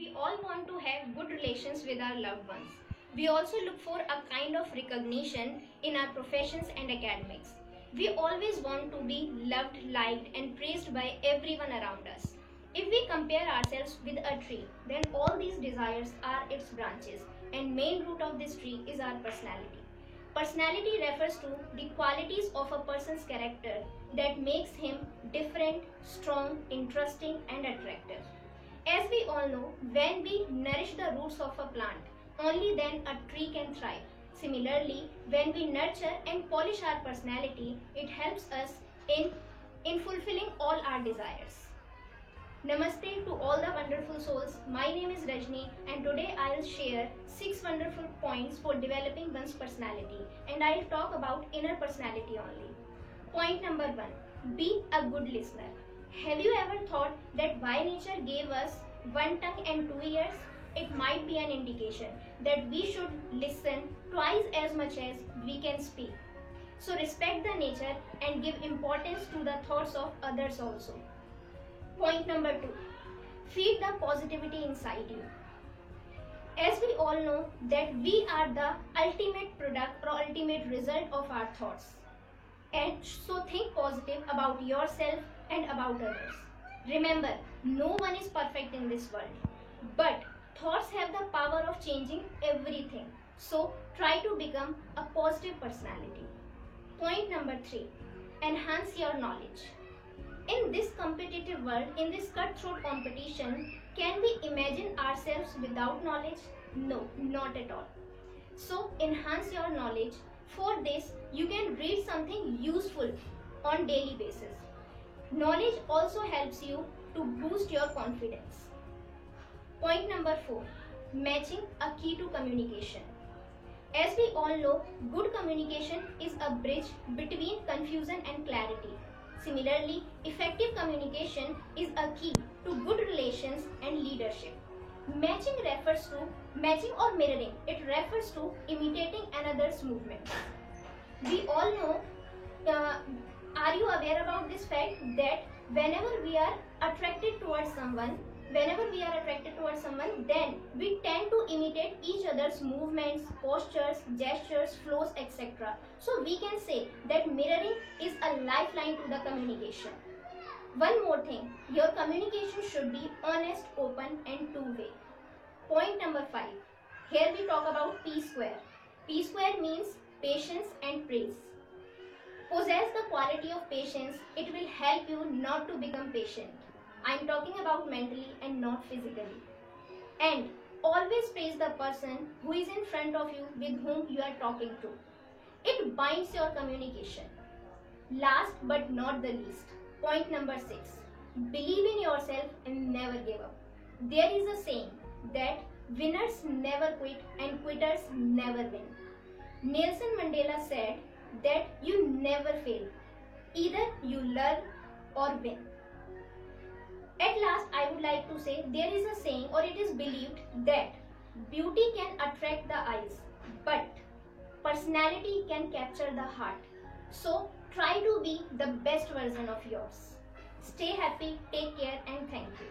We all want to have good relations with our loved ones. We also look for a kind of recognition in our professions and academics. We always want to be loved, liked, and praised by everyone around us. If we compare ourselves with a tree, then all these desires are its branches, and main root of this tree is our personality. Personality refers to the qualities of a person's character that makes him different, strong, interesting, and attractive. As we all know, when we nourish the roots of a plant, only then a tree can thrive. Similarly, when we nurture and polish our personality, it helps us in fulfilling all our desires. Namaste to all the wonderful souls. My name is Rajni and today I'll share 6 wonderful points for developing one's personality, and I'll talk about inner personality only. Point number 1. Be a good listener. Have you ever thought that why nature gave us one tongue and 2 ears? It might be an indication that we should listen twice as much as we can speak. So respect the nature and give importance to the thoughts of others also. Point number 2. Feed the positivity inside you. As we all know that we are the ultimate product or ultimate result of our thoughts. And so think positive about yourself and about others. Remember, no one is perfect in this world, but thoughts have the power of changing everything. So try to become a positive personality. Point number 3. Enhance your knowledge. In this competitive world, in this cutthroat competition, can we imagine ourselves without knowledge? No, not at all. So enhance your knowledge. For this, you can read something useful on daily basis. Knowledge also helps you to boost your confidence. Point number 4. Matching a key to communication. As we all know, good communication is a bridge between confusion and clarity. Similarly, effective communication is a key to good relations and leadership. Matching or mirroring. It refers to imitating another's movements. We all know, are you aware about this fact that whenever we are attracted towards someone, then we tend to imitate each other's movements, postures, gestures, flows, etc. So we can say that mirroring is a lifeline to the communication. One more thing, your communication should be honest, open and two-way. Point number 5. Here we talk about P square. P square means patience and praise. Possess the quality of patience. It will help you not to become patient. I am talking about mentally and not physically. And always praise the person who is in front of you with whom you are talking to. It binds your communication. Last but not the least, point number 6. Believe in yourself and never give up. There is a saying that winners never quit and quitters never win. Nelson Mandela said that you never fail. Either you learn or win. At last, I would like to say there is a saying, or it is believed, that beauty can attract the eyes, but personality can capture the heart. So try to be the best version of yours. Stay happy, take care and thank you.